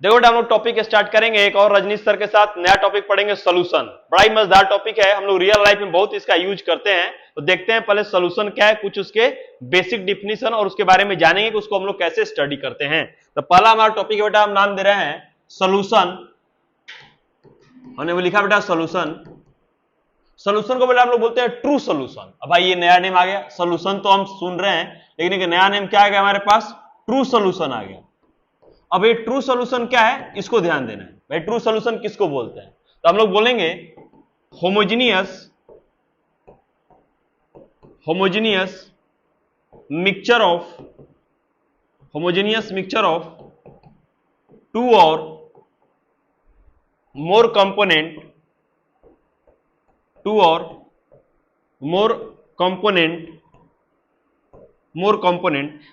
देखो बेटा हम लोग टॉपिक स्टार्ट करेंगे एक और रजनीश सर के साथ नया टॉपिक पढ़ेंगे सोल्यूशन। बड़ा ही मजेदार टॉपिक है, हम लोग रियल लाइफ में बहुत इसका यूज करते हैं। तो देखते हैं पहले सोल्यूशन क्या है, कुछ उसके बेसिक डिफिनीशन और उसके बारे में जानेंगे कि उसको हम लोग कैसे स्टडी करते हैं। तो पहला हमारा टॉपिक है बेटा, हम नाम दे रहे हैं सोल्यूशन। हमने वो लिखा बेटा सोल्यूशन। सोल्यूशन को बेटा हम लोग बोलते हैं ट्रू सोल्यूशन। अब भाई ये नया नेम आ गया, सोल्यूशन तो हम सुन रहे हैं लेकिन एक नया नेम क्या आ गया हमारे पास, ट्रू सोल्यूशन आ गया। अब ये ट्रू सोल्यूशन क्या है इसको ध्यान देना है। भाई ट्रू सोल्यूशन किसको बोलते हैं, तो हम लोग बोलेंगे होमोजेनियस मिक्सचर ऑफ टू और मोर कंपोनेंट।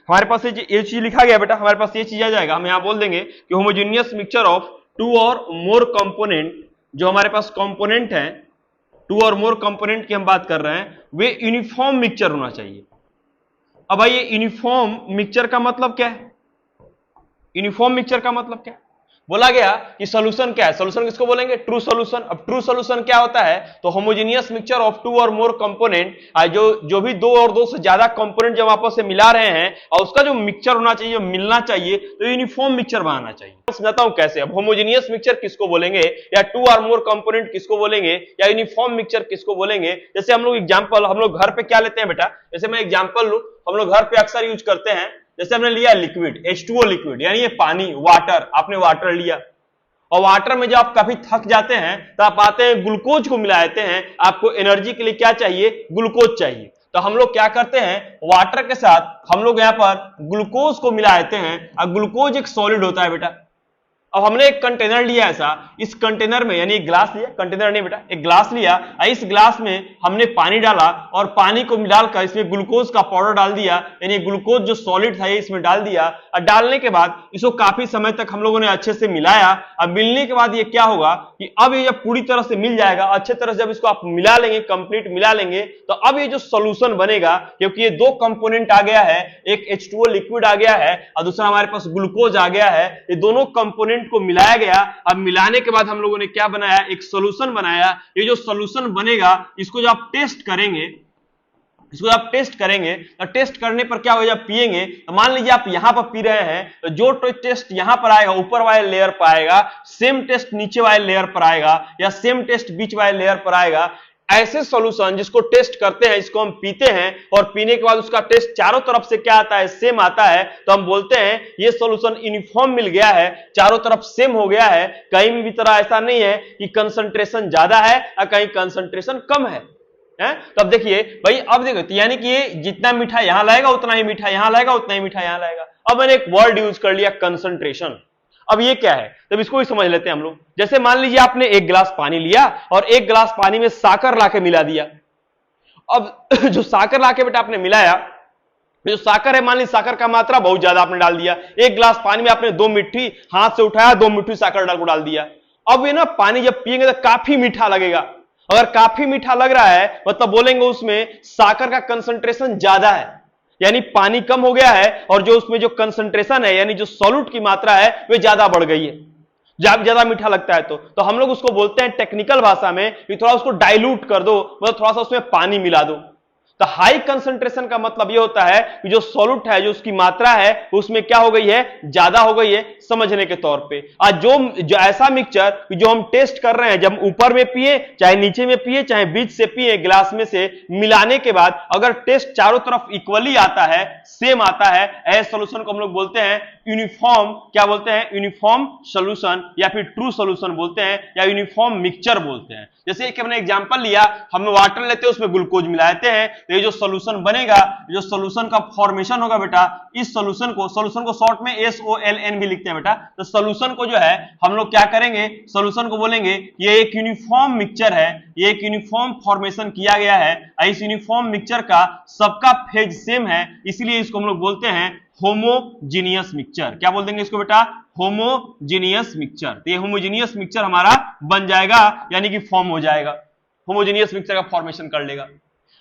हमारे पास ये चीज लिखा गया बेटा, हमारे पास ये चीज आ जाएगा, हम यहां बोल देंगे कि होमोजेनियस मिक्सचर ऑफ टू और मोर कंपोनेंट। जो हमारे पास कंपोनेंट है, टू और मोर कंपोनेंट की हम बात कर रहे हैं, वे यूनिफॉर्म मिक्सचर होना चाहिए। अब भाई ये यूनिफॉर्म मिक्सचर का मतलब क्या है, यूनिफॉर्म मिक्सचर का मतलब क्या है? बोला गया कि सॉल्यूशन क्या है, सॉल्यूशन किसको बोलेंगे, ट्रू सॉल्यूशन। अब ट्रू सॉल्यूशन क्या होता है, तो होमोजेनियस मिक्सचर ऑफ टू और मोर कंपोनेंट, जो भी दो और दो से ज्यादा कंपोनेंट जब आपस में मिला रहे हैं और उसका जो मिक्सचर होना चाहिए, जो मिलना चाहिए, तो यूनिफॉर्म मिक्सचर बनाना चाहिए। समझाता हूं कैसे। अब होमोजेनियस मिक्सचर किसको बोलेंगे, या टू और मोर कंपोनेंट किसको बोलेंगे, या यूनिफॉर्म मिक्सचर किसको बोलेंगे। जैसे हम लोग एग्जांपल, हम लोग घर पे क्या लेते हैं बेटा, जैसे मैं एग्जांपल लूं, हम लोग घर पे अक्सर यूज करते हैं, जैसे हमने लिया लिक्विड H2O लिक्विड, यानी ये पानी, वाटर, आपने वाटर लिया और वाटर में जब आप काफी थक जाते हैं तो आप आते हैं ग्लूकोज को मिलाते हैं। आपको एनर्जी के लिए क्या चाहिए, ग्लूकोज चाहिए। तो हम लोग क्या करते हैं, वाटर के साथ हम लोग यहां पर ग्लूकोज को मिलाते हैं और ग्लूकोज एक सॉलिड होता है बेटा। अब हमने एक कंटेनर लिया ऐसा, इस कंटेनर में, यानी एक ग्लास लिया, कंटेनर नहीं बेटा, एक ग्लास लिया, इस ग्लास में हमने पानी डाला और पानी को मिलाकर इसमें ग्लूकोज का पाउडर डाल दिया, यानी ग्लूकोज जो सॉलिड था इसमें डाल दिया। और डालने के बाद इसको काफी समय तक हम लोगों ने अच्छे से मिलाया। अब मिलने के बाद ये क्या होगा कि अब ये जब पूरी तरह से मिल जाएगा, अच्छे तरह से जब इसको आप मिला लेंगे, कंप्लीट मिला लेंगे, तो अब ये जो सोल्यूशन बनेगा, क्योंकि ये दो कंपोनेंट आ गया है, एक H2O लिक्विड आ गया है और दूसरा हमारे पास ग्लूकोज आ गया है, ये दोनों कंपोनेंट को मिलाया गया। अब मिलाने के बाद हम लोगों ने क्या बनाया, एक सॉल्यूशन बनाया। ये जो सॉल्यूशन बनेगा, इसको जब आप टेस्ट करेंगे, तो टेस्ट करने पर क्या हो, जब पिएंगे, तो मान लीजिए आप यहां पर पी रहे हैं, तो जो टेस्ट यहां पर आएगा ऊपर वाले लेयर पर आएगा, सेम टेस्ट नीचे वाले लेयर पर आएगा, या सेम टेस्ट बीच वाले लेयर पर आएगा। ऐसे सॉल्यूशन जिसको टेस्ट करते हैं, इसको हम पीते हैं और पीने के बाद उसका टेस्ट चारों तरफ से क्या आता है, सेम आता है, तो हम बोलते हैं ये सॉल्यूशन यूनिफॉर्म मिल गया है, चारों तरफ सेम हो गया है। कहीं भी तरह ऐसा नहीं है कि कंसंट्रेशन ज्यादा है और कहीं कंसंट्रेशन कम है। तो अब देखिए भाई, अब देखो, यानी कि ये जितना मीठा यहां लाएगा उतना ही मीठा यहां लाएगा, उतना ही मीठा यहां लाएगा। अब मैंने एक वर्ड यूज कर लिया, कंसंट्रेशन। अब ये क्या है, तब इसको भी समझ लेते हैं हम लोग। जैसे मान लीजिए आपने एक गिलास पानी लिया और एक गिलास पानी में साकर लाके मिला दिया। अब जो साकर लाके बेटा आपने मिलाया, जो साकर है, मान लीजिए साकर का मात्रा बहुत ज्यादा आपने डाल दिया। एक गिलास पानी में आपने 2 मुट्ठी हाथ से उठाया, 2 मुट्ठी साकर डाल दिया। अब ये ना पानी जब पिएंगे तो काफी मीठा लगेगा। अगर काफी मीठा लग रहा है मतलब बोलेंगे उसमें साकर का कंसंट्रेशन ज्यादा है, यानी पानी कम हो गया है और जो उसमें जो कंसंट्रेशन है, यानी जो सॉल्यूट की मात्रा है, वे ज्यादा बढ़ गई है। जब ज्यादा मीठा लगता है तो हम लोग उसको बोलते हैं टेक्निकल भाषा में कि थोड़ा उसको डाइल्यूट कर दो, मतलब थोड़ा सा उसमें पानी मिला दो। तो हाई कंसंट्रेशन का मतलब यह होता है कि जो सॉल्यूट है, जो उसकी मात्रा है, उसमें क्या हो गई है, ज्यादा हो गई है, समझने के तौर पे। आज जो ऐसा मिक्सचर जो हम टेस्ट कर रहे हैं, जब ऊपर में पिए, चाहे नीचे में पिए, चाहे बीच से पिए, गिलास में से मिलाने के बाद अगर टेस्ट चारों तरफ इक्वली आता है, सेम आता है, ऐसे सॉल्यूशन को हम लोग बोलते हैं यूनिफॉर्म, क्या बोलते हैं, यूनिफॉर्म सॉल्यूशन, या फिर ट्रू सॉल्यूशन बोलते हैं, या यूनिफॉर्म मिक्सचर बोलते हैं। जैसे कि हमने एग्जांपल लिया, हम वाटर लेते हैं, उसमें ग्लूकोज मिलाते हैं, तो ये जो सॉल्यूशन बनेगा, जो सॉल्यूशन का फॉर्मेशन होगा बेटा, इस सॉल्यूशन को शॉर्ट में SOLN भी लिखते हैं बेटा। तो सॉल्यूशन को जो है हम लोग क्या करेंगे, सॉल्यूशन को बोलेंगे ये एक यूनिफॉर्म मिक्सचर है, ये एक यूनिफॉर्म फॉर्मेशन किया गया है। इस यूनिफॉर्म मिक्सचर का सबका फेज सेम है, इसलिए इसको हम लोग बोलते हैं होमोजीनियस मिक्सचर। क्या बोल देंगे इसको बेटा, होमोजीनियस मिक्सचर। तो ये होमोजीनियस मिक्सचर हमारा बन जाएगा, यानी कि फॉर्म हो जाएगा, होमोजीनियस मिक्सचर का फॉर्मेशन कर लेगा।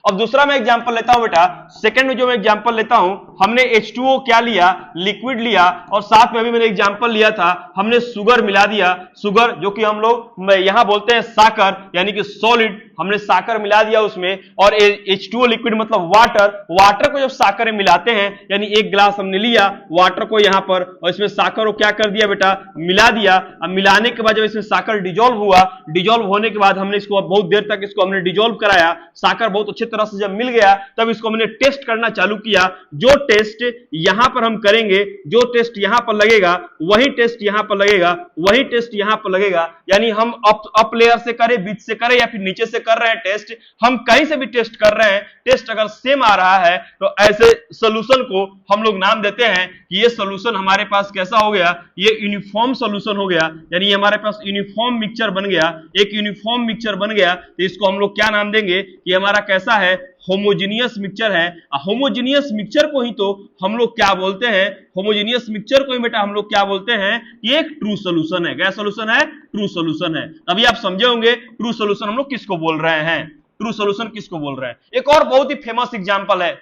अब दूसरा मैं एग्जांपल लेता हूं बेटा, सेकंड में जो मैं एग्जांपल लेता हूं, हमने H2O क्या लिया, लिक्विड लिया, और साथ में भी मैंने एग्जांपल लिया था, हमने शुगर मिला दिया, शुगर जो कि हम लोग यहां बोलते हैं साकर, यानी कि सॉलिड, हमने साकर मिला दिया उसमें, और H2O लिक्विड मतलब वाटर, वाटर को जब साकर में मिलाते हैं, यानी एक गिलास हमने लिया वाटर को यहां पर, और इसमें साकर को क्या कर दिया बेटा, मिला दिया। अब मिलाने के बाद जब इसमें साकर डिजोल्व हुआ, डिजोल्व होने के बाद हमने इसको बहुत देर तक इसको हमने डिजोल्व कराया, साकर बहुत अच्छी तरह से जब मिल गया तब इसको हमने टेस्ट करना चालू किया। जो टेस्ट यहां पर हम करेंगे, जो टेस्ट यहां पर लगेगा वही टेस्ट यहां पर लगेगा, वही टेस्ट यहां पर लगेगा, यानी हम अप लेयर से करें, बीच से करें या फिर नीचे से कर रहे हैं टेस्ट, हम कहीं से भी टेस्ट कर रहे हैं, टेस्ट अगर सेम आ रहा है तो ऐसे सॉल्यूशन को हम लोग नाम देते हैं कि ये सॉल्यूशन हमारे पास कैसा हो गया, ये यूनिफॉर्म सॉल्यूशन हो गया, यानी ये हमारे पास यूनिफॉर्म मिक्सचर बन गया, एक यूनिफॉर्म मिक्सचर बन गया। तो इसको हम लोग क्या नाम देंगे कि हमारा कैसा है, होमोजेनियस मिक्सचर है। होमोजेनियस मिक्सचर को ही तो हम लोग क्या बोलते हैं, होमोजेनियस मिक्सचर को ही बेटा हम लोग क्या बोलते हैं, ये एक ट्रू सॉल्यूशन है। क्या सॉल्यूशन है, ट्रू सॉल्यूशन है। अभी आप समझे होंगे ट्रू सॉल्यूशन हम लोग किसको बोल रहे हैं, ट्रू सॉल्यूशन किसको बोल रहे हैं। एक और बहुत ही फेमस एग्जांपल है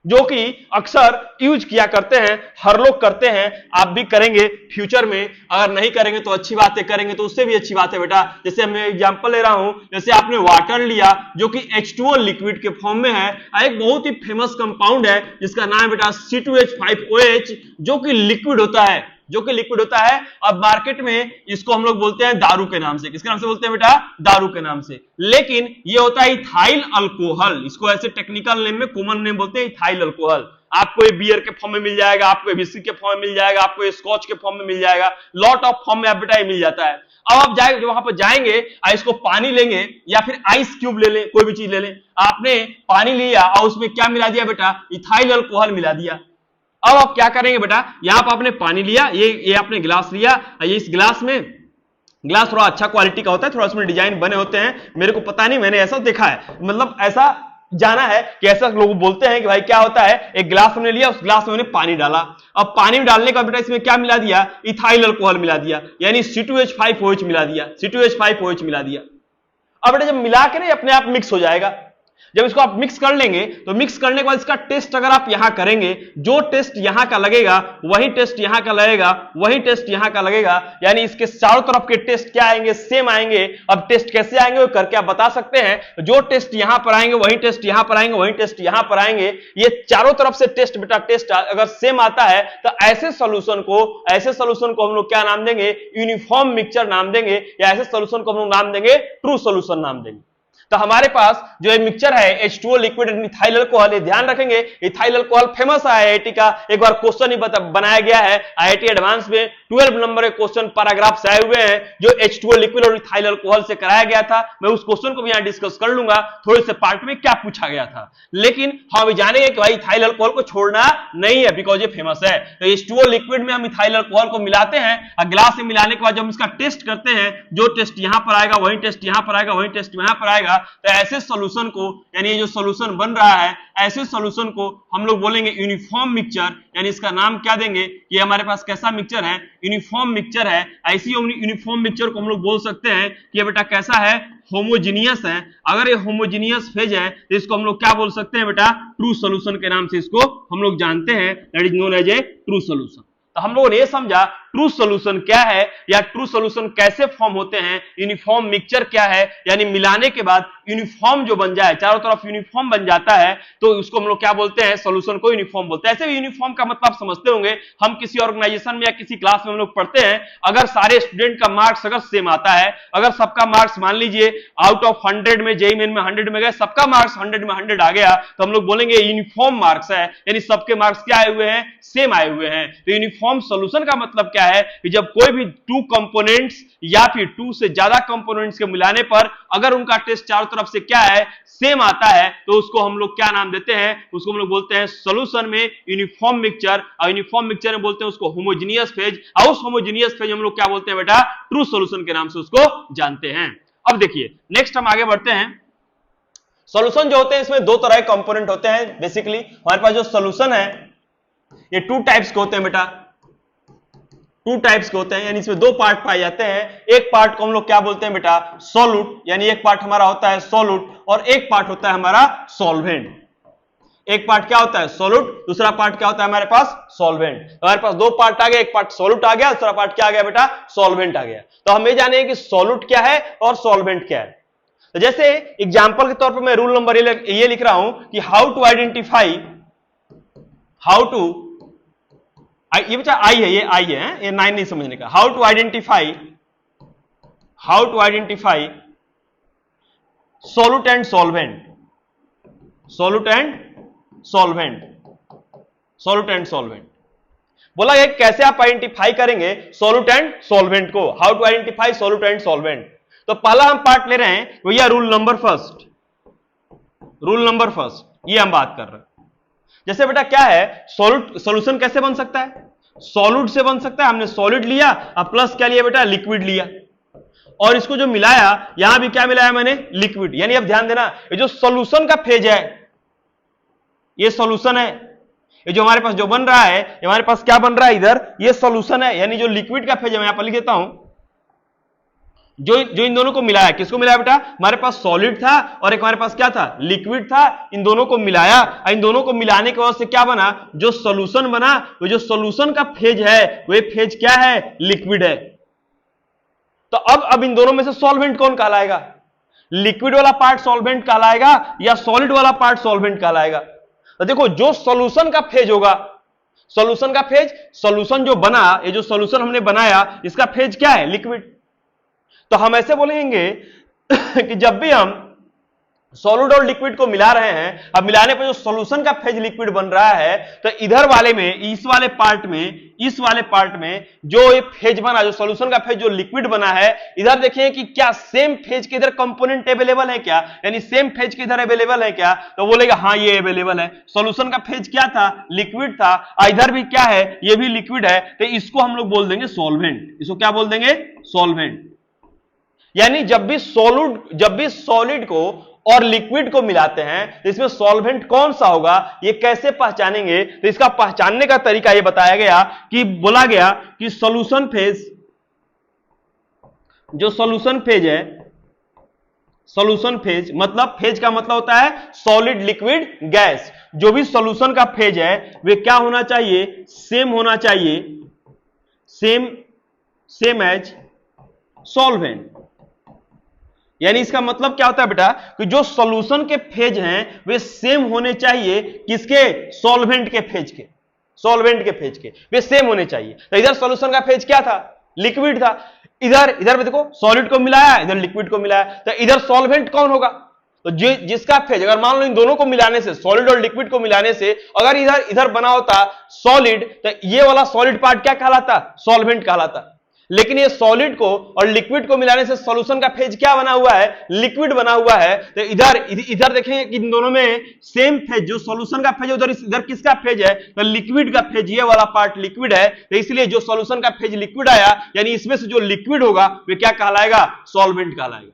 जो कि अक्सर यूज किया करते हैं, हर लोग करते हैं, आप भी करेंगे फ्यूचर में, अगर नहीं करेंगे तो अच्छी बात है, करेंगे तो उससे भी अच्छी बात है बेटा। जैसे मैं एग्जांपल ले रहा हूं, जैसे आपने वाटर लिया जो कि H2O लिक्विड के फॉर्म में है, एक बहुत ही फेमस कंपाउंड है जिसका नाम है बेटा C2H5OH, जो कि लिक्विड होता है, जो कि लिक्विड होता है। अब मार्केट में इसको हम लोग बोलते हैं दारू के नाम से, किसके नाम से बोलते हैं बेटा, दारू के नाम से, लेकिन ये होता है इथाइल अल्कोहल, इसको ऐसे टेक्निकल नेम में कॉमन नेम बोलते हैं इथाइल अल्कोहल। आपको ये बियर के फॉर्म में मिल जाएगा, आपको विस्की के फॉर्म में मिल जाएगा, आपको ये स्कॉच के फॉर्म में मिल जाएगा, लॉट ऑफ फॉर्म में बेटा मिल जाता है। अब आप जाएंगे वहां पर जाएंगे, इसको पानी लेंगे या फिर आइस क्यूब ले लें, कोई भी चीज ले लें, आपने पानी लिया और उसमें क्या मिला दिया बेटा, इथाइल अल्कोहल मिला दिया। अब आप क्या करेंगे बेटा, यहां पर आपने पानी लिया, ये आपने गिलास लिया, ये इस गिलास में, गिलास थोड़ा अच्छा क्वालिटी का होता है, थोड़ा उसमें डिजाइन बने होते हैं, मेरे को पता नहीं, मैंने ऐसा देखा है, मतलब ऐसा जाना है कि ऐसा लोग बोलते हैं कि भाई क्या होता है, एक गिलास हमने लिया, उस गिलास में मैंने पानी डाला, अब पानी में डालने का बेटा इसमें क्या मिला दिया, इथाइल अल्कोहल मिला दिया, यानी C2H5OH मिला दिया, C2H5OH मिला दिया। अब बेटा जब मिला के ना अपने आप मिक्स हो जाएगा, जब इसको आप मिक्स कर लेंगे तो मिक्स करने के बाद इसका टेस्ट अगर आप यहां करेंगे, जो टेस्ट यहां का लगेगा वही टेस्ट यहां का लगेगा, वही टेस्ट यहां का लगेगा, यानी इसके चारों तरफ के टेस्ट क्या आएंगे, सेम आएंगे। अब टेस्ट कैसे आएंगे वो करके आप बता सकते हैं, जो टेस्ट यहां पर आएंगे वही टेस्ट यहां पर आएंगे, वही टेस्ट यहां पर आएंगे, ये चारों तरफ से टेस्ट बेटा टेस्ट अगर सेम आता है तो ऐसे सॉल्यूशन को हम लोग क्या नाम देंगे, यूनिफॉर्म मिक्सचर नाम देंगे, या ऐसे सॉल्यूशन को हम लोग नाम देंगे ट्रू सॉल्यूशन नाम देंगे। तो हमारे पास जो ये मिक्सचर है H2O लिक्विड इथाइल अल्कोहल, ये ध्यान रखेंगे इथाइल अल्कोहल फेमस है IIT का, एक बार क्वेश्चन ही बनाया गया है IIT एडवांस में, 12 नंबर के क्वेश्चन पैराग्राफ से आए हुए हैं जो H2O लिक्विड और इथाइल अल्कोहल से कराया गया था। मैं उस क्वेश्चन को भी यहां डिस्कस कर लूंगा थोड़े से पार्ट में क्या पूछा गया था, लेकिन हम अभी जानेंगे कि भाई इथाइल अल्कोहल को छोड़ना नहीं है बिकॉज ये फेमस है। तो H2O लिक्विड में हम इथाइल अल्कोहल को मिलाते हैं और गिलास में मिलाने के बाद जब हम इसका टेस्ट करते हैं, जो टेस्ट यहां पर आएगा वही टेस्ट यहां पर आएगा, वही टेस्ट यहां पर आएगा, तो ऐसे सॉल्यूशन को, यानी ये जो सॉल्यूशन बन रहा है ऐसे सॉल्यूशन को हम लोग बोलेंगे यूनिफॉर्म मिक्सचर, यानी इसका नाम क्या देंगे, ये हमारे पास कैसा मिक्सचर है, यूनिफॉर्म मिक्सचर है। ऐसी यूनिफॉर्म मिक्सचर को हम लोग बोल सकते हैं कि ये बेटा कैसा है, होमोजीनियस है। अगर ये होमोजीनियस फेज है तो इसको हम लोग क्या बोल सकते हैं बेटा, ट्रू सॉल्यूशन के नाम से इसको हम लोग जानते हैं, that is known as a true solution. तो हम लोगों ने ये समझा ट्रू सॉल्यूशन क्या है या ट्रू सॉल्यूशन कैसे फॉर्म होते हैं, यूनिफॉर्म मिक्सचर क्या है, यानी मिलाने के बाद यूनिफॉर्म जो बन जाए, चारों तरफ यूनिफॉर्म बन जाता है तो उसको हम लोग क्या बोलते हैं, सॉल्यूशन को यूनिफॉर्म बोलते हैं। ऐसे भी यूनिफॉर्म का मतलब आप समझते होंगे, हम किसी ऑर्गेनाइजेशन में या किसी क्लास में हम लोग पढ़ते हैं, अगर सारे स्टूडेंट का मार्क्स अगर सेम आता है, अगर सबका मार्क्स मान लीजिए आउट ऑफ 100 में जेईई मेन में 100 में गए, सबका मार्क्स 100 में 100 आ गया, तो हम लोग बोलेंगे यूनिफॉर्म मार्क्स है, यानी सबके मार्क्स क्या आए हुए हैं, सेम आए हुए हैं। तो यूनिफॉर्म सॉल्यूशन का मतलब क्या है कि जब कोई भी टू कंपोनेंट्स या फिर टू से ज्यादा कंपोनेंट्स के मिलाने पर अगर उनका टेस्ट चारों तरफ से क्या है, सेम आता है, तो उसको हम लोग क्या नाम देते हैं, उसको हम लोग बोलते हैं सॉल्यूशन में यूनिफॉर्म मिक्सचर, और यूनिफॉर्म मिक्सचर में बोलते हैं उसको होमोजेनियस फेज, और उस होमोजेनियस फेज हम लोग क्या बोलते हैं बेटा, ट्रू सॉल्यूशन के नाम से उसको जानते हैं। अब देखिए नेक्स्ट हम आगे बढ़ते हैं। सॉल्यूशन जो होते हैं इसमें दो तरह के कंपोनेंट होते हैं। बेसिकली हमारे पास जो सॉल्यूशन है ये टू टाइप्स के होते हैं बेटा, टू टाइप्स के होते हैं, यानी इसमें दो पार्ट पाए जाते हैं। एक पार्ट को हम लोग क्या बोलते हैं बेटा, सॉल्यूट, यानी एक पार्ट हमारा होता है सॉल्यूट और एक पार्ट होता है हमारा सॉल्वेंट। एक पार्ट क्या होता है सॉल्यूट, दूसरा पार्ट क्या होता है हमारे पास सॉल्वेंट। हमारे पास दो पार्ट आ गए, एक पार्ट सॉल्यूट आ गया, दूसरा पार्ट क्या आ गया बेटा, सॉल्वेंट आ गया। तो हम ये जाने कि सॉल्यूट क्या है और सॉल्वेंट क्या है। तो जैसे एग्जांपल के तौर पर मैं रूल नंबर ये लिख रहा हूं कि हाउ टू आइडेंटिफाई, ये बच्चा आई है, ये आई है, ये 9 नहीं समझने का। How to identify solute and solvent, solute and solvent बोला है कैसे आप आइडेंटिफाई करेंगे सॉल्यूट एंड सॉल्वेंट को। How to identify solute and solvent. तो पहला हम पार्ट ले रहे हैं भैया रूल नंबर फर्स्ट, ये हम बात कर रहे हैं। जैसे बेटा क्या है, सॉल्यूशन कैसे बन सकता है, सॉल्यूट से बन सकता है। हमने सॉलिड लिया और प्लस क्या लिया बेटा, लिक्विड लिया, और इसको जो मिलाया यहां भी क्या मिलाया मैंने, लिक्विड। यानी अब ध्यान देना, ये जो सॉल्यूशन का फेज है, ये सॉल्यूशन है, ये जो हमारे पास जो बन रहा है, ये हमारे पास क्या बन रहा है इधर, ये सॉल्यूशन है। यानी जो लिक्विड का फेज है, मैं यहां पर लिख देता हूं, जो इन दोनों को मिलाया, किसको मिलाया बेटा, हमारे पास सॉलिड था और एक हमारे पास क्या था, लिक्विड था। इन दोनों को मिलाया, इन दोनों को मिलाने के वजह से क्या बना, जो सॉल्यूशन बना, वो जो सॉल्यूशन का फेज है वो फेज क्या है, लिक्विड है। तो अब इन दोनों में से सॉल्वेंट कौन कहलाएगा, लिक्विड वाला पार्ट सॉल्वेंट कहलाएगा या सॉलिड वाला पार्ट सॉल्वेंट कहलाएगा। तो देखो जो सॉल्यूशन का फेज होगा, सॉल्यूशन का फेज, सॉल्यूशन जो बना, ये जो सॉल्यूशन हमने बनाया इसका फेज क्या है, लिक्विड। तो हम ऐसे बोलेंगे कि जब भी हम सॉलिड और लिक्विड को मिला रहे हैं, अब मिलाने पर जो सॉल्यूशन का फेज लिक्विड बन रहा है, तो इधर वाले में, इस वाले पार्ट में जो ये फेज बना, जो सॉल्यूशन का फेज जो लिक्विड बना है, इधर देखें कि क्या सेम फेज के इधर कंपोनेंट अवेलेबल है क्या, यानी सेम फेज के इधर अवेलेबल है क्या। तो बोलेगा हाँ ये अवेलेबल है। सॉल्यूशन का फेज क्या था, लिक्विड था, इधर भी क्या है, ये भी लिक्विड है। तो इसको हम लोग बोल देंगे सॉल्वेंट। इसको क्या बोल देंगे, सॉल्वेंट। यानी जब भी सॉलिड को और लिक्विड को मिलाते हैं तो इसमें सॉल्वेंट कौन सा होगा, ये कैसे पहचानेंगे। तो इसका पहचानने का तरीका ये बताया गया कि बोला गया कि सॉल्यूशन फेज, जो सॉल्यूशन फेज है, सॉल्यूशन फेज मतलब, फेज का मतलब होता है सॉलिड लिक्विड गैस। जो भी सॉल्यूशन का फेज है वे क्या होना चाहिए, सेम होना चाहिए, सेम एज सॉल्वेंट। यानी इसका मतलब क्या होता है बेटा कि जो सॉल्यूशन के फेज हैं वे सेम होने चाहिए, किसके, सॉल्वेंट के फेज के, सॉल्वेंट के फेज के वे सेम होने चाहिए। तो इधर सॉल्यूशन का फेज क्या था, लिक्विड था, इधर देखो सॉलिड को मिलाया, इधर लिक्विड को मिलाया, तो इधर सॉल्वेंट कौन होगा, तो जिसका फेज, अगर मान लो इन दोनों को मिलाने से, सॉलिड और लिक्विड को मिलाने से अगर इधर बना होता सॉलिड, तो ये वाला सॉलिड पार्ट क्या कहलाता, सॉल्वेंट कहलाता। लेकिन ये सॉलिड को और लिक्विड को मिलाने से सॉल्यूशन का फेज क्या बना हुआ है, लिक्विड बना हुआ है। तो इधर देखेंगे कि इन दोनों में सेम फेज, जो सॉल्यूशन का फेज है इधर किसका फेज है, तो लिक्विड का फेज, ये वाला पार्ट लिक्विड है। तो इसलिए जो सॉल्यूशन का फेज लिक्विड आया, यानी इसमें से जो लिक्विड होगा वे क्या कहलाएगा, सॉल्वेंट कहलाएगा।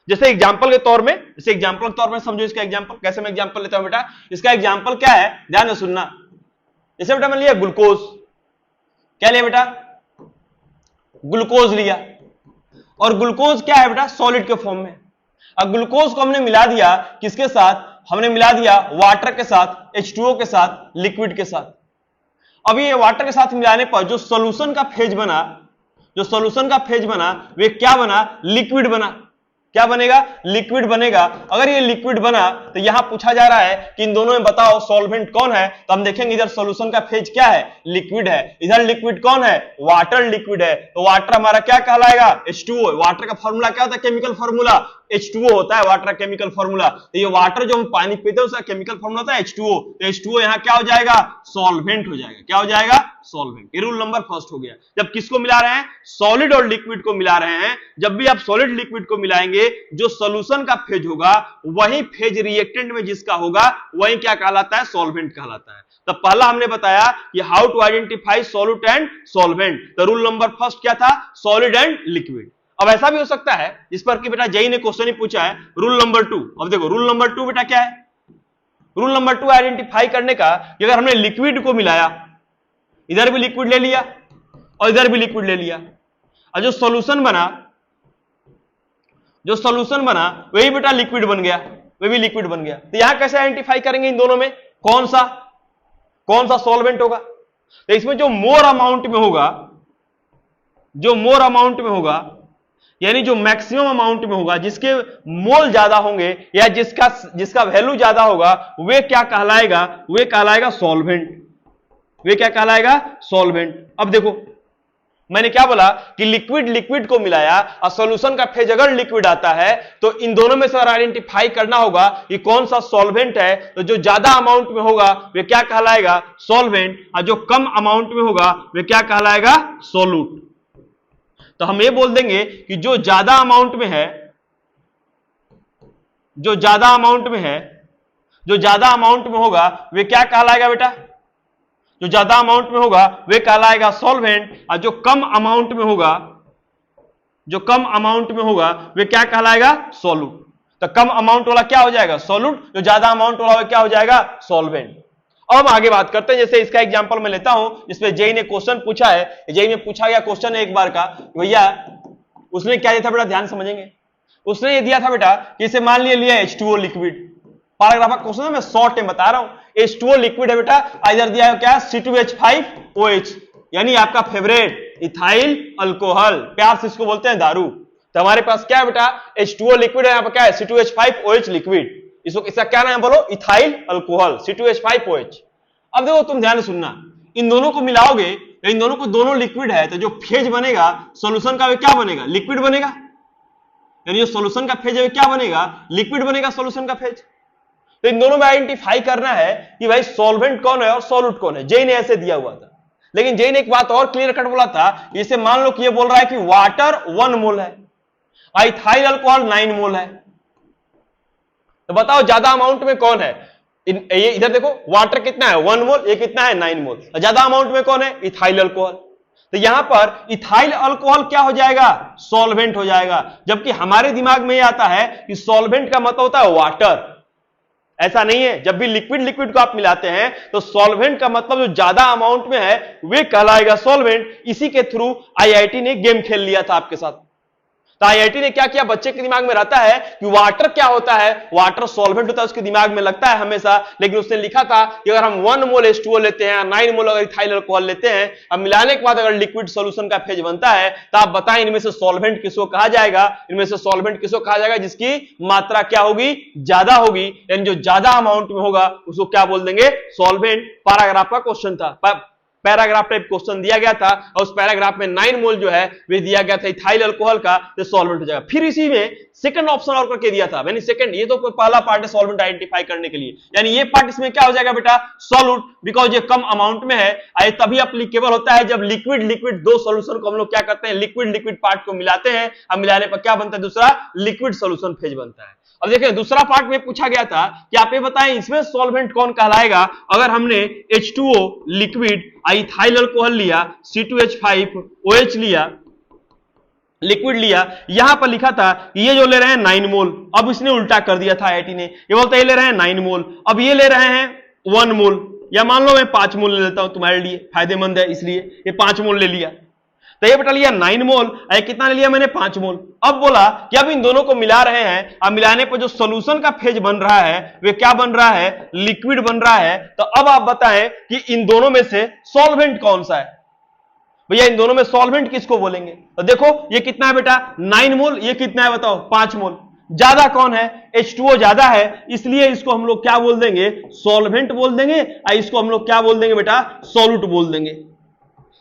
जैसे एग्जांपल के तौर में समझो इसका एग्जांपल। कैसे मैं एग्जांपल लेता हूं बेटा, इसका एग्जांपल क्या है, ध्यान से सुनना। जैसे बेटा मैंने लिया ग्लूकोज, क्या लिया बेटा, ग्लूकोज लिया, और ग्लूकोज क्या है बेटा, सॉलिड के फॉर्म में। अब ग्लूकोज को हमने मिला दिया किसके साथ, हमने मिला दिया वाटर के साथ, H2O के साथ, लिक्विड के साथ। अब ये वाटर के साथ मिलाने पर जो सॉल्यूशन का फेज बना, वे क्या बना, लिक्विड बना। क्या बनेगा, लिक्विड बनेगा। अगर ये लिक्विड बना तो यहां पूछा जा रहा है कि इन दोनों में बताओ सॉल्वेंट कौन है, तो हम देखेंगे इधर सॉल्यूशन का फेज क्या है, लिक्विड है, इधर लिक्विड कौन है, वाटर लिक्विड है। तो वाटर हमारा क्या कहलाएगा, H2O। वाटर का फॉर्मूला क्या होता है, केमिकल फॉर्मूला H2O होता है, वाटर का केमिकल फॉर्मूला। तो ये वाटर जो हम पानी पीते हैं उसका केमिकल फॉर्मूला होता है H2O। तो H2O यहां क्या हो जाएगा, सॉल्वेंट हो जाएगा। क्या हो जाएगा, सॉल्वेंट। ये रूल नंबर फर्स्ट हो गया। जब किसको मिला रहे हैं, सॉलिड और लिक्विड को मिला रहे हैं, जब भी आप सॉलिड लिक्विड को मिलाएंगे, जो सॉल्यूशन का फेज होगा वही फेज रिएक्टेंट में जिसका होगा वही क्या कहलाता है, सॉल्वेंट कहलाता है। तो पहला हमने बताया कि how to identify solute and solvent. तो रूल नंबर फर्स्ट क्या था, सॉलिड एंड लिक्विड। अब ऐसा भी हो सकता है जिस पर कि बेटा जेई ने क्वेश्चन ही पूछा है, रूल नंबर 2। अब देखो रूल नंबर 2 बेटा क्या है, रूल नंबर 2 आइडेंटिफाई करने का कि अगर हमने लिक्विड को मिलाया, इधर भी लिक्विड ले लिया, और इधर भी लिक्विड ले लिया, और जो सॉल्यूशन बना वही बेटा लिक्विड बन गया, वही भी लिक्विड बन गया। तो यहां कैसे आइडेंटिफाई करेंगे इन दोनों में कौन सा सॉल्वेंट होगा? तो इसमें जो मोर अमाउंट में होगा, यानी जो मैक्सिमम अमाउंट में होगा, जिसके मोल ज्यादा होंगे या जिसका वैल्यू ज्यादा होगा, वे क्या कहलाएगा? वे कहलाएगा सॉल्वेंट। अब देखो मैंने क्या बोला कि लिक्विड को मिलाया और सॉल्यूशन का फेज अगर लिक्विड आता है तो इन दोनों में से आइडेंटिफाई करना होगा कि कौन सा सॉल्वेंट है। तो जो ज्यादा अमाउंट में होगा वे क्या कहलाएगा? सॉल्वेंट, और जो कम अमाउंट में होगा वे क्या कहलाएगा? सोल्यूट। तो हम ये बोल देंगे कि जो ज्यादा अमाउंट में होगा वे क्या कहलाएगा बेटा? जो ज्यादा अमाउंट में होगा वे कहलाएगा सॉल्वेंट, और जो कम अमाउंट में होगा वे क्या कहलाएगा? सोल्यूट। तो कम अमाउंट वाला क्या हो जाएगा? सोल्यूट, जो ज्यादा अमाउंट वाला क्या हो जाएगा? सॉल्वेंट। अब हम आगे बात करते हैं, जैसे इसका एग्जांपल मैं लेता हूं, जिसमें जेई ने क्वेश्चन पूछा है, जेई में पूछा गया क्वेश्चन है एक बार का, भैया उसने क्या दिया था बेटा? ध्यान समझेंगे, उसने ये दिया था बेटा कि इसे मान लिया H2O लिक्विड, पैराग्राफ का क्वेश्चन है, मैं शॉर्ट में बता रहा हूं। H2O लिक्विड है बेटा, इधर दिया है क्या? C2H5OH, यानी आपका फेवरेट इथाइल अल्कोहल, प्यार से इसको बोलते हैं दारू। तो हमारे पास क्या है बेटा? H2O लिक्विड है, यहाँ पर क्या है? C2H5OH लिक्विड, इसका क्या नाम है बोलो? Ethyl alcohol, C2H5OH। अब देखो तुम ध्यान से सुनना, इन दोनों को मिलाओगे, इन दोनों को दोनों लिक्विड है, तो जो फेज बनेगा सॉल्यूशन का वे क्या बनेगा? लिक्विड बनेगा। यानी जो सॉल्यूशन का फेज है क्या बनेगा? लिक्विड बनेगा सॉल्यूशन का फेज। तो इन दोनों में आइडेंटिफाई करना है कि भाई सॉल्वेंट कौन है और सॉल्यूट कौन है। जेई ने ऐसे दिया हुआ था, लेकिन जेई ने एक बात और क्लियर कट बोला था, जैसे मान लो कि ये बोल रहा है कि वाटर 1 मोल है, इथाइल अल्कोहल 9 मोल है, तो बताओ ज्यादा अमाउंट में कौन है? ये इधर देखो, वाटर कितना है? 1 मोल, ये कितना है? 9 मोल। ज्यादा अमाउंट में कौन है? Ethyl alcohol. तो यहां पर इथाइल अल्कोहल क्या हो जाएगा? सॉल्वेंट हो जाएगा। जबकि हमारे दिमाग में यह आता है कि सॉल्वेंट का मतलब होता है वाटर। ऐसा नहीं है, जब भी लिक्विड को आप मिलाते हैं तो सॉल्वेंट का मतलब जो ज्यादा अमाउंट में है वे कहलाएगा सॉल्वेंट। इसी के थ्रू आईआईटी ने गेम खेल लिया था आपके साथ। तो आईआईटी ने क्या किया? बच्चे के दिमाग में रहता है कि वाटर क्या होता है, वाटर सॉल्वेंट होता है, उसके दिमाग में लगता है हमेशा, लेकिन उसने लिखा था कि अगर हम 1 मोल H2O लेते हैं, 9 मोल अगर इथाइल अल्कोहल लेते हैं, अब मिलाने के बाद अगर लिक्विड सॉल्यूशन का फेज बनता है, तो आप बताएं इनमें से सॉल्वेंट किसको कहा जाएगा? जिसकी मात्रा क्या होगी? ज्यादा होगी, यानी जो ज्यादा अमाउंट में होगा उसको क्या बोल देंगे? सॉल्वेंट। पैराग्राफ का क्वेश्चन था, पैराग्राफ टाइप क्वेश्चन दिया गया था, और उस पैराग्राफ में 9 मोल जो है वे दिया गया था इथाइल अल्कोहल का, तो सॉल्वेंट हो जाएगा। फिर इसी में सेकंड ऑप्शन और करके दिया था, यानी सेकंड, ये तो पहला पार्ट है सॉल्वेंट आइडेंटिफाई करने के लिए, यानी ये पार्ट इसमें क्या हो जाएगा बेटा? सॉल्यूट, बिकॉज ये कम अमाउंट में है। ये तभी एप्लीकेबल होता है जब लिक्विड दो सॉल्यूशन को हम लोग क्या करते हैं? लिक्विड पार्ट को मिलाते हैं, अब मिलाने पर क्या बनता है? दूसरा लिक्विड सॉल्यूशन फेज बनता है। अब देखिए दूसरा पार्ट में पूछा गया था कि आप ये बताएं इसमें सॉल्वेंट कौन कहलाएगा? अगर हमने H2O लिक्विड, इथाइल अल्कोहल लिया, C2H5OH लिया, लिक्विड लिया, यहां पर लिखा था कि ये जो ले रहे हैं 9 मोल, अब इसने उल्टा कर दिया था आईआईटी ने, ये बोलता है ये ले रहे हैं 9 मोल, अब ये ले रहे हैं 1 मोल, या मान लो मैं 5 मोल ले लेता हूं, तुम्हारे लिए फायदेमंद है इसलिए ये 5 मोल ले लिया। तो ये बेटा लिया 9 मोल, कितना ले लिया मैंने? 5 मोल। अब बोला कि अब इन दोनों को मिला रहे हैं, अब मिलाने पर जो सॉल्यूशन का फेज बन रहा है वे क्या बन रहा है? लिक्विड बन रहा है। तो अब आप बताएं कि इन दोनों में से सॉल्वेंट कौन सा है? भैया इन दोनों में सॉल्वेंट किसको बोलेंगे? तो देखो ये कितना है बेटा? 9 मोल, ये कितना है बताओ? 5 मोल। ज्यादा कौन है? H2O ज्यादा है, इसलिए इसको हम लोग क्या बोल देंगे? सॉल्वेंट बोल देंगे, और इसको हम लोग क्या बोल देंगे बेटा? सॉल्यूट बोल देंगे।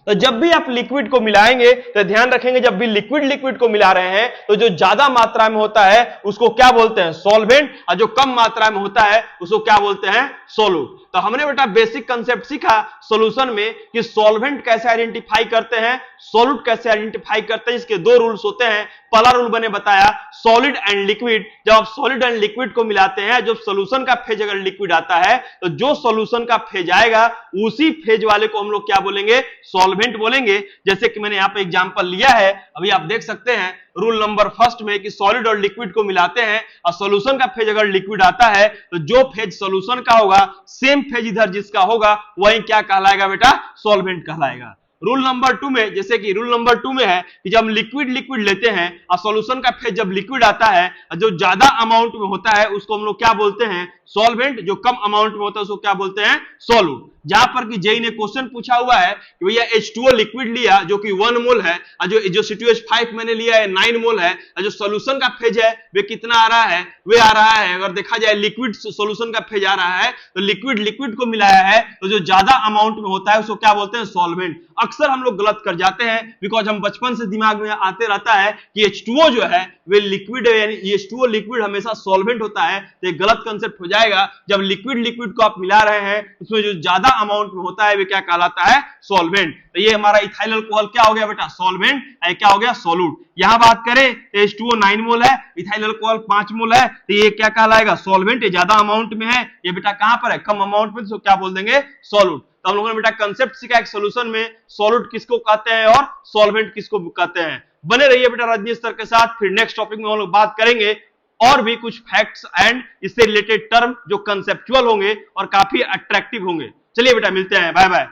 तो जब भी आप लिक्विड को मिलाएंगे तो ध्यान रखेंगे, जब भी लिक्विड को मिला रहे हैं तो जो ज्यादा मात्रा में होता है उसको क्या बोलते हैं? सॉल्वेंट, और जो कम मात्रा में होता है उसको क्या बोलते हैं? सोल्यूट। तो हमने बेटा बेसिक कंसेप्ट सीखा सॉल्यूशन में कि सॉल्वेंट कैसे आइडेंटिफाई करते हैं, सोल्यूट कैसे आइडेंटिफाई करते हैं। इसके 2 रूल्स होते हैं। पहला रूल मैंने बताया सॉलिड एंड लिक्विड, जब आप सॉलिड एंड लिक्विड को मिलाते हैं, जब सॉल्यूशन का फेज अगर लिक्विड आता है तो जो सॉल्यूशन का फेज आएगा उसी फेज वाले को हम लोग क्या बोलेंगे? सॉल्वेंट बोलेंगे। जैसे कि मैंने यहां पे एग्जांपल लिया है, अभी आप देख सकते हैं रूल नंबर 1 में कि सॉलिड और लिक्विड को मिलाते हैं और सॉल्यूशन का फेज अगर लिक्विड आता है तो जो फेज सॉल्यूशन का होगा सेम फेज इधर जिसका होगा वही क्या कहलाएगा बेटा? सॉल्वेंट कहलाएगा। रूल नंबर 2 में, जैसे कि रूल नंबर 2 में है कि जब हम लिक्विड लिक्विड लेते हैं और सॉल्यूशन का फेज जब लिक्विड आता है, जो ज्यादा अमाउंट में होता है उसको हम लोग क्या बोलते हैं, सॉल्वेंट। जो कम अमाउंट में होता है उसको क्या बोलते हैं, सॉल्यूट। जहां पर कि जेई ने क्वेश्चन पूछा हुआ है कि भैया H2O लिक्विड लिया जो कि 1 मोल है, और जो C2H5 मैंने लिया है 9 मोल है, और जो सॉल्यूशन का फेज है वे कितना आ रहा है, वे आ रहा है, अगर देखा जाए लिक्विड सॉल्यूशन का फेज आ रहा है तो लिक्विड लिक्विड को मिलाया है, तो जो ज्यादा अमाउंट में होता है उसको क्या बोलते हैं, सॉल्वेंट। अक्सर हम लोग गलत कर जाते हैं, बिकॉज हम बचपन से दिमाग में आते रहता है कि H2O जो है वे लिक्विड है, यानी H2O लिक्विड हमेशा सॉल्वेंट होता है। तो एक गलत कंसेप्ट हो जाएगा। जब लिक्विड लिक्विड को आप मिला रहे हैं उसमें जो ज्यादा अमाउंट में होता है वे क्या कहलाता है, सॉल्वेंट। तो ये हमारा इथाइल अल्कोहल क्या हो गया बेटा, सॉल्वेंट। क्या हो गया, सॉल्यूट। यहां बात करें H2O 9 मोल है, इथाइल अल्कोहल 5 मोल है, तो ये क्या कहलाएगा, सॉल्वेंट। ये ज्यादा अमाउंट में है, ये बेटा कहां पर है, कम अमाउंट में, तो क्या बोल देंगे, सॉल्यूट। तो हम लोगों ने बेटा कंसेप्ट सीखा एक सोल्यूशन में सॉल्यूट किसको कहते हैं और सॉल्वेंट किसको कहते हैं। बने रहिए बेटा रजनीश सर के साथ, फिर नेक्स्ट टॉपिक में हम लोग बात करेंगे और भी कुछ फैक्ट्स एंड इससे रिलेटेड टर्म जो कंसेप्चुअल होंगे और काफी अट्रैक्टिव होंगे। चलिए बेटा मिलते हैं, बाय बाय।